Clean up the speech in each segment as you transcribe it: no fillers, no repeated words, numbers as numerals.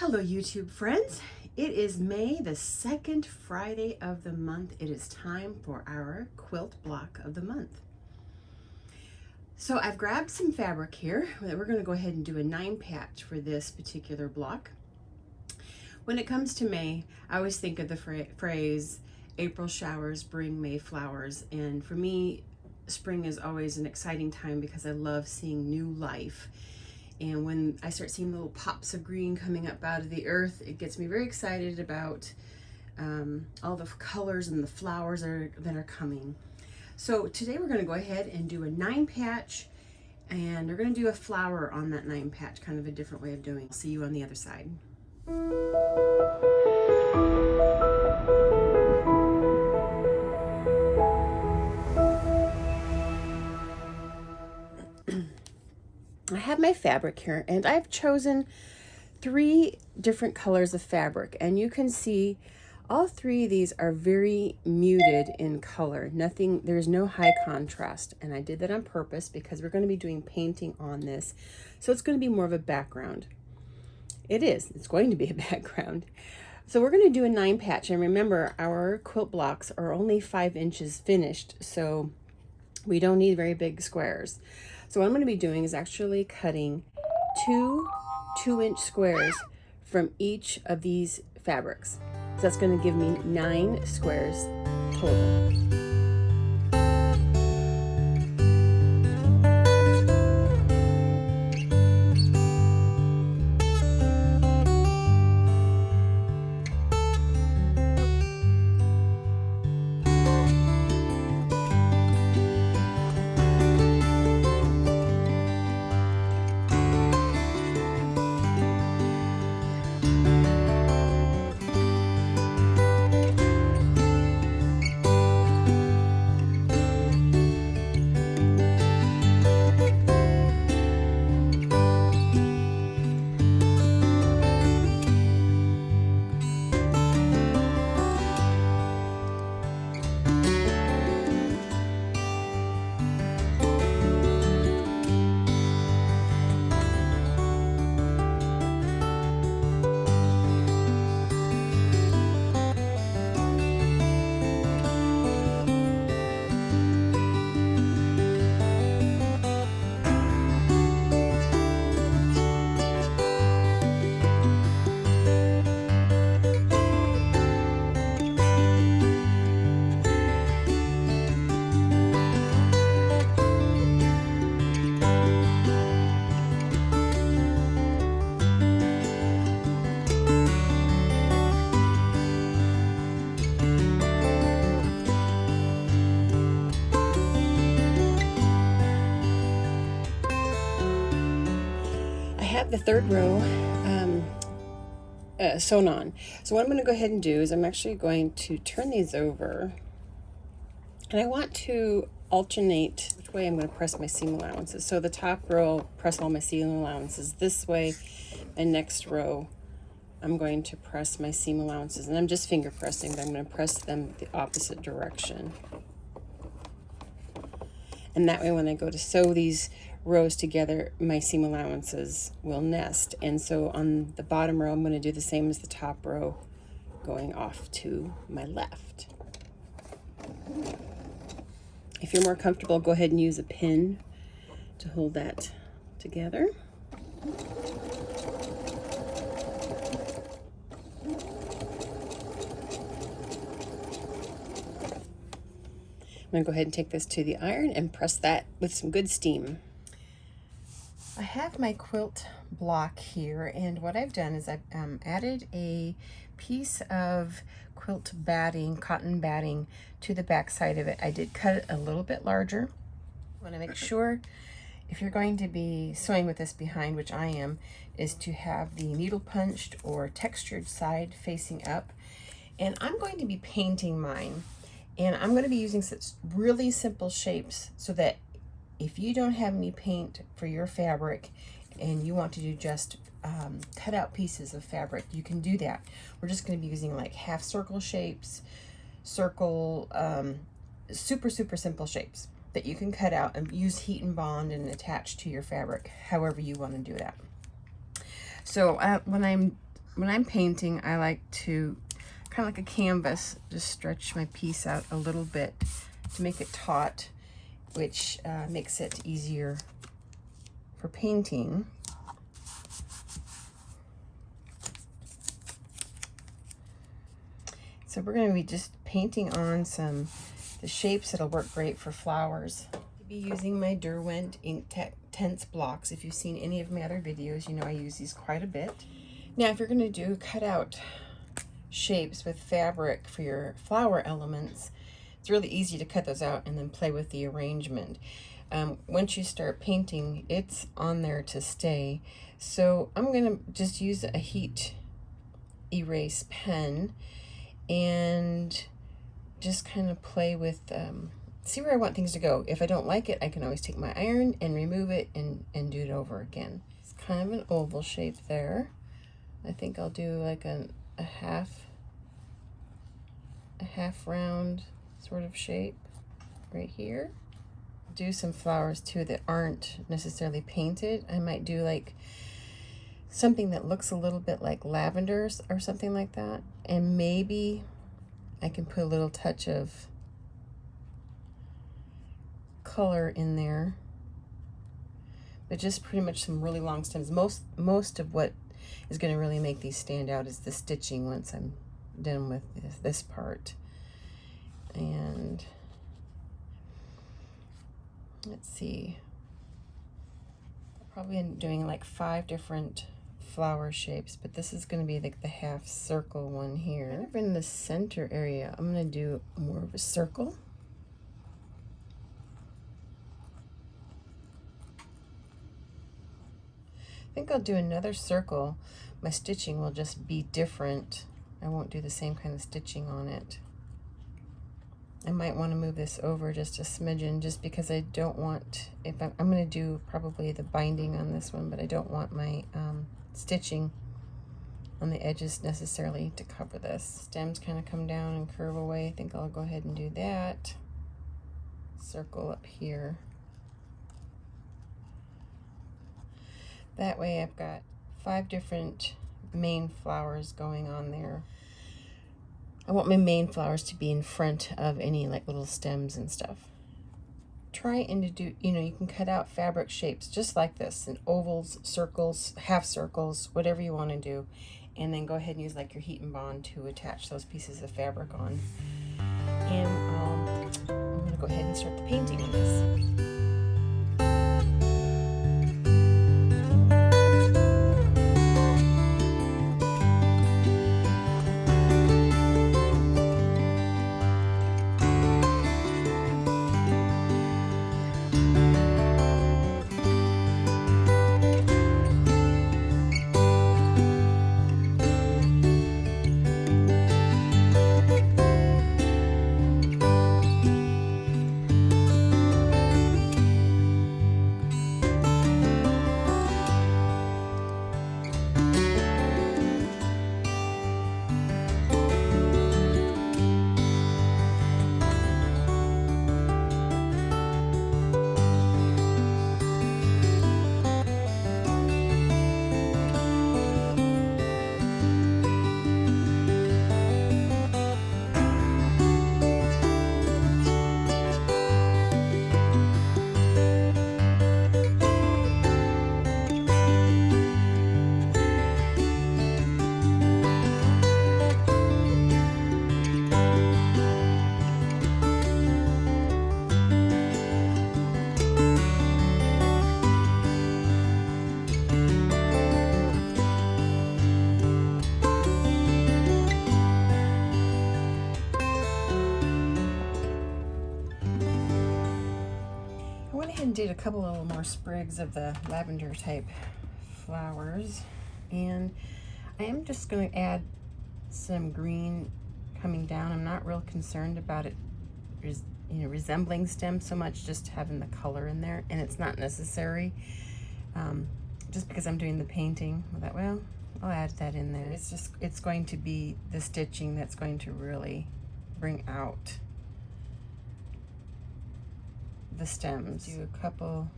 Hello YouTube friends. It is May, the second Friday of the month. It is time for our quilt block of the month. So I've grabbed some fabric here that we're going to go ahead and do a 9 patch for this particular block. When it comes to May, I always think of the phrase April showers bring May flowers, and for me spring is always an exciting time because I love seeing new life. And when I start seeing little pops of green coming up out of the earth, it gets me very excited about all the colors and the flowers that are coming. So today we're going to go ahead and do a 9 patch, and we're going to do a flower on that 9 patch, kind of a different way of doing it. I'll see you on the other side. I have my fabric here, and I've chosen 3 different colors of fabric, and you can see all 3 of these are very muted in color. There's no high contrast, and I did that on purpose because we're going to be doing painting on this, so it's going to be more of a background. It's going to be a background. So we're going to do a 9 patch, and remember our quilt blocks are only 5 inches finished, so we don't need very big squares. So what I'm going to be doing is actually cutting 2 2-inch squares from each of these fabrics. So that's going to give me 9 squares total. The third row sewn on. So what I'm going to go ahead and do is I'm actually going to turn these over, and I want to alternate which way I'm going to press my seam allowances. So the top row I'll press all my seam allowances this way, and next row I'm going to press my seam allowances, and I'm just finger pressing, but I'm going to press them the opposite direction. And that way when I go to sew these rows together, my seam allowances will nest. And so on the bottom row, I'm going to do the same as the top row, going off to my left. If you're more comfortable, go ahead and use a pin to hold that together. I'm going to go ahead and take this to the iron and press that with some good steam. I have my quilt block here, and what I've done is I've added a piece of quilt batting, cotton batting, to the back side of it. I did cut it a little bit larger. I want to make sure, if you're going to be sewing with this behind, which I am, is to have the needle punched or textured side facing up. And I'm going to be painting mine, and I'm going to be using such really simple shapes so that if you don't have any paint for your fabric and you want to do just cut out pieces of fabric, you can do that. We're just going to be using like half circle shapes, super simple shapes that you can cut out and use heat and bond and attach to your fabric however you want to do that. So when I'm When I'm painting, I like to, kind of like a canvas, just stretch my piece out a little bit to make it taut, which makes it easier for painting. So we're going to be just painting on the shapes that'll work great for flowers. I'll be using my Derwent Ink Tense blocks. If you've seen any of my other videos, you know I use these quite a bit. Now, if you're going to do cutout shapes with fabric for your flower elements, it's really easy to cut those out and then play with the arrangement. Once you start painting, it's on there to stay. So I'm going to just use a heat erase pen and just kind of play with, see where I want things to go. If I don't like it, I can always take my iron and remove it and do it over again. It's kind of an oval shape there. I think I'll do like a half round sort of shape right here. Do some flowers too that aren't necessarily painted. I might do like something that looks a little bit like lavender or something like that, and maybe I can put a little touch of color in there, but just pretty much some really long stems. Most of what is going to really make these stand out is the stitching once I'm done with this part. And let's see, I'll probably end up doing like 5 different flower shapes, but this is going to be like the half circle one here. Kind of in the center area, I'm going to do more of a circle. I think I'll do another circle. My stitching will just be different. I won't do the same kind of stitching on it. I might want to move this over just a smidgen, just because I don't want, if I'm going to do probably the binding on this one, but I don't want my stitching on the edges necessarily to cover this. Stems kind of come down and curve away. I think I'll go ahead and do that. Circle up here. That way I've got 5 different main flowers going on there. I want my main flowers to be in front of any like little stems and stuff. Try and do, you can cut out fabric shapes just like this, in ovals, circles, half circles, whatever you want to do, and then go ahead and use like your heat and bond to attach those pieces of fabric on. And I'm going to go ahead and start the painting on this. And did a couple little more sprigs of the lavender type flowers, and I am just going to add some green coming down. I'm not real concerned about it resembling stems so much, just having the color in there, and it's not necessary just because I'm doing the painting. Well, I'll add that in there. It's going to be the stitching that's going to really bring out the stems. Do a couple,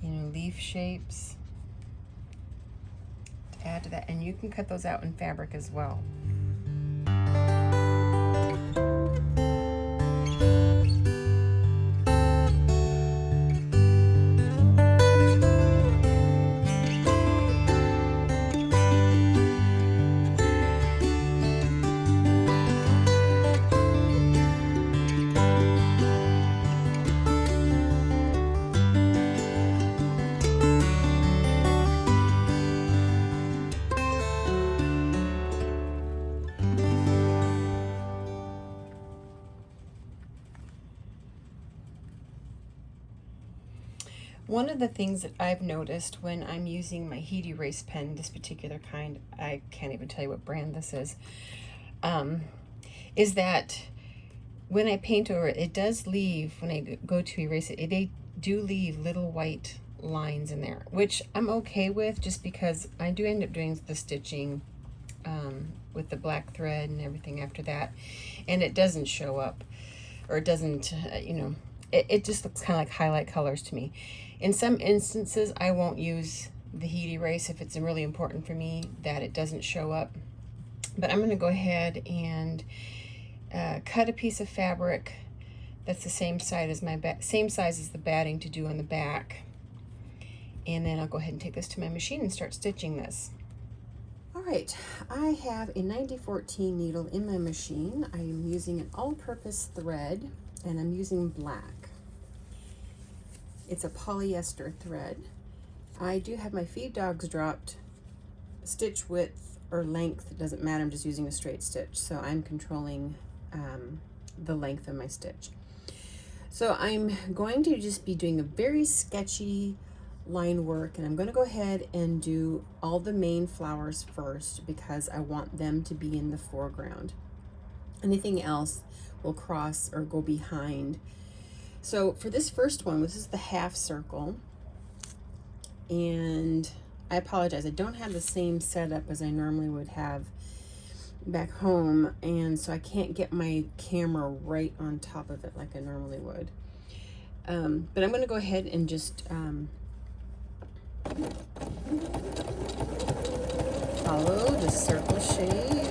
leaf shapes. add to that, and you can cut those out in fabric as well. One of the things that I've noticed when I'm using my Heidi erase pen, this particular kind, I can't even tell you what brand this is that when I paint over it, it does leave, when I go to erase it, they do leave little white lines in there, which I'm okay with, just because I do end up doing the stitching with the black thread and everything after that, and it doesn't show up, or it doesn't, it just looks kind of like highlight colors to me. In some instances, I won't use the heat erase if it's really important for me that it doesn't show up. But I'm going to go ahead and cut a piece of fabric that's the same size as the batting to do on the back. And then I'll go ahead and take this to my machine and start stitching this. All right, I have a 9014 needle in my machine. I am using an all-purpose thread, and I'm using black. It's a polyester thread. I do have my feed dogs dropped. Stitch width or length, it doesn't matter, I'm just using a straight stitch, so I'm controlling the length of my stitch. So I'm going to just be doing a very sketchy line work, and I'm going to go ahead and do all the main flowers first because I want them to be in the foreground. Anything else will cross or go behind. So for this first one, this is the half circle, and I apologize, I don't have the same setup as I normally would have back home, and so I can't get my camera right on top of it like I normally would. But I'm going to go ahead and just follow the circle shape.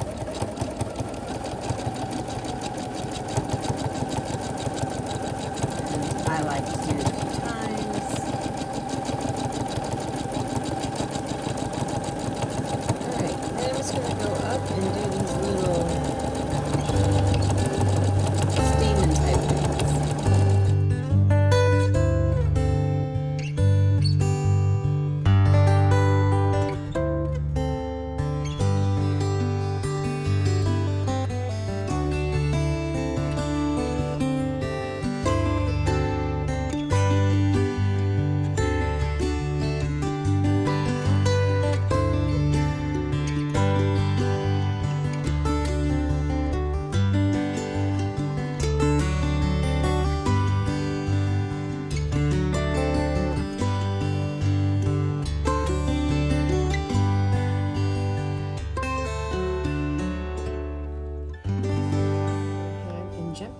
I like to do it a few times. Alright, then I'm just going to go up and do these little stamen type things.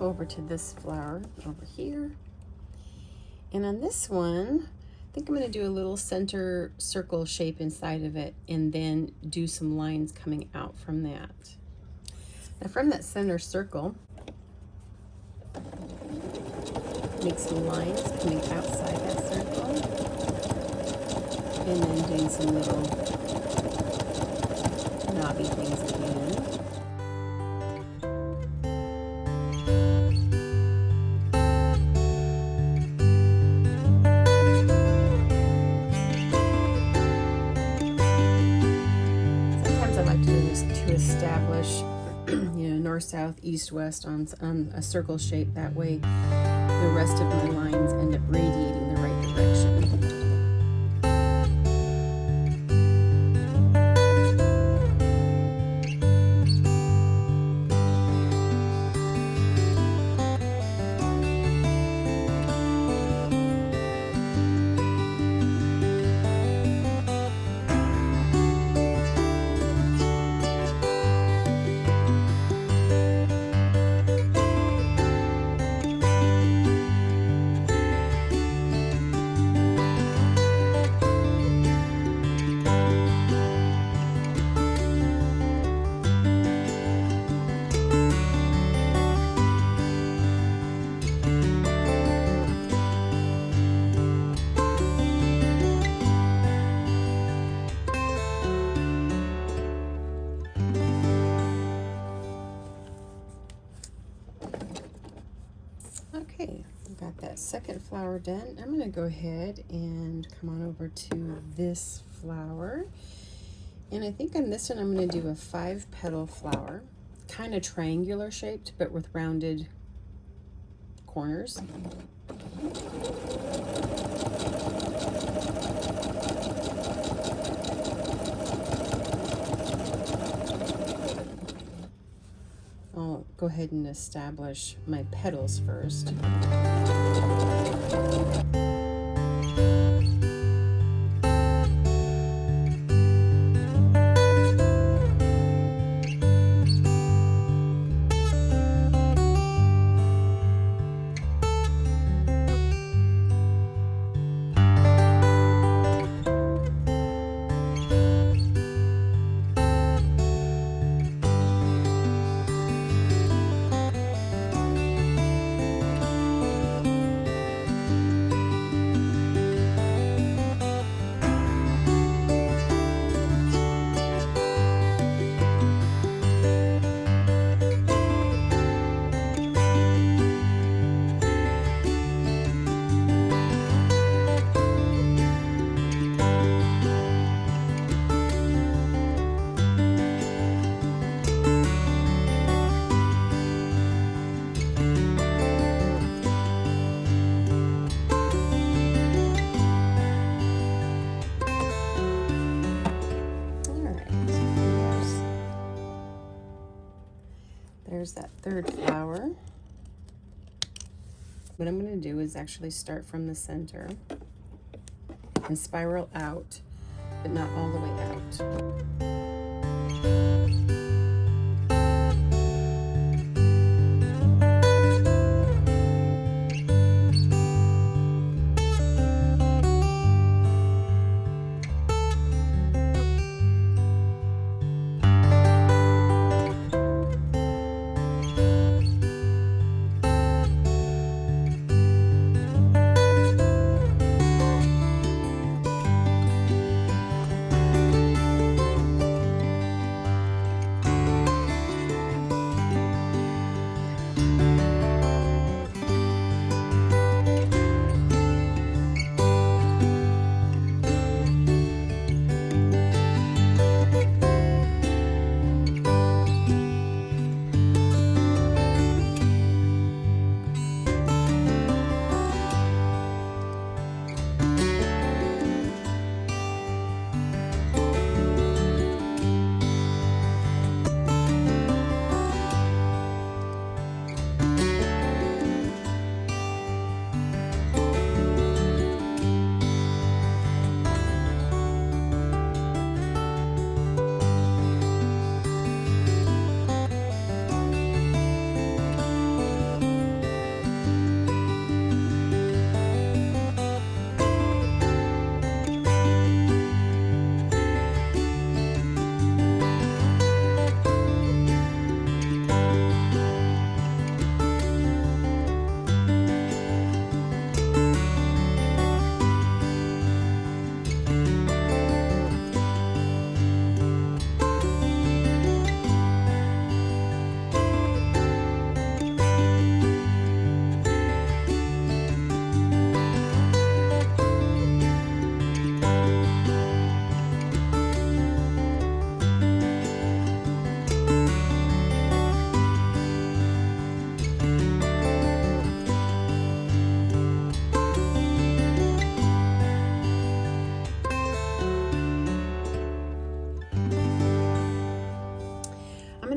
Over to this flower over here, and on this one I think I'm going to do a little center circle shape inside of it and then do some lines coming out from that. Now from that center circle, make some lines coming outside that circle, and then doing some little knobby things again. Establish, north, south, east, west on a circle shape. That way the rest of my lines end up radiating the right direction. that second flower done, I'm going to go ahead and come on over to this flower. And I think on this one I'm going to do a 5-petal flower, kind of triangular shaped, but with rounded corners. I'll go ahead and establish my petals first. There's that third flower. What I'm going to do is actually start from the center and spiral out, but not all the way out.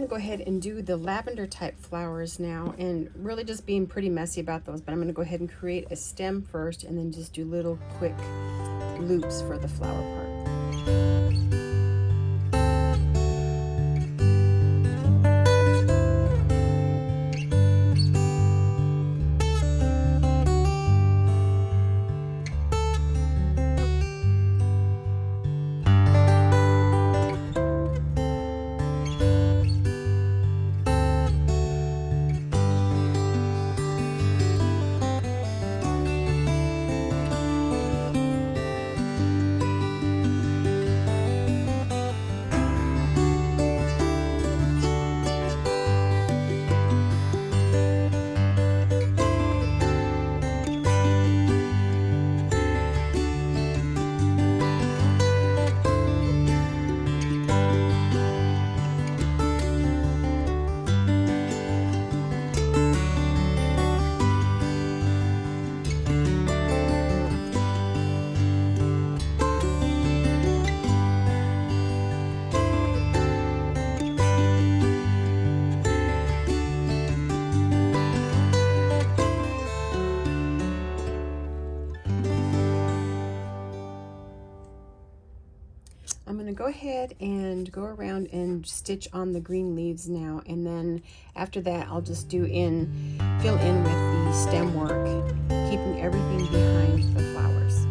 Go ahead and do the lavender type flowers now, and really just being pretty messy about those, but I'm going to go ahead and create a stem first and then just do little quick loops for the flower part. I'm going to go ahead and go around and stitch on the green leaves now, and then after that I'll just fill in with the stem work, keeping everything behind the flowers.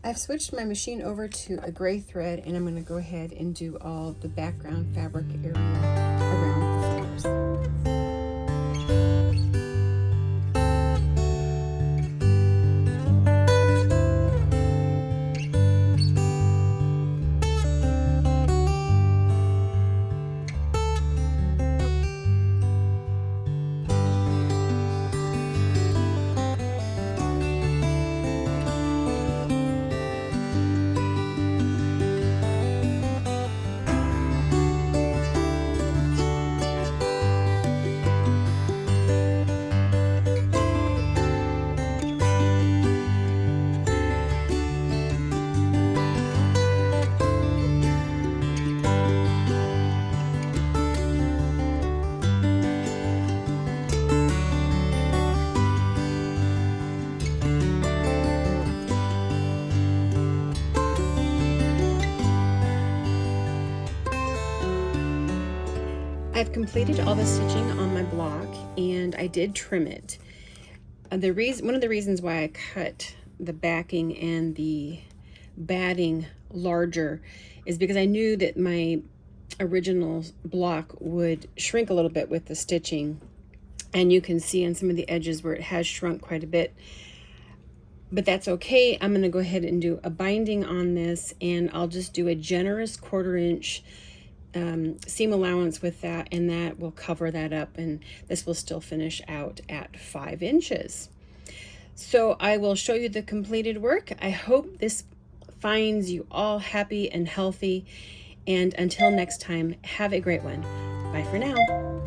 I've switched my machine over to a gray thread, and I'm going to go ahead and do all the background fabric area around the flowers. I've completed all the stitching on my block, and I did trim it. One of the reasons why I cut the backing and the batting larger is because I knew that my original block would shrink a little bit with the stitching, and you can see on some of the edges where it has shrunk quite a bit. But that's okay. I'm going to go ahead and do a binding on this, and I'll just do a generous 1/4 inch seam allowance with that, and that will cover that up, and this will still finish out at 5 inches. So I will show you the completed work. I hope this finds you all happy and healthy, and until next time, have a great one. Bye for now.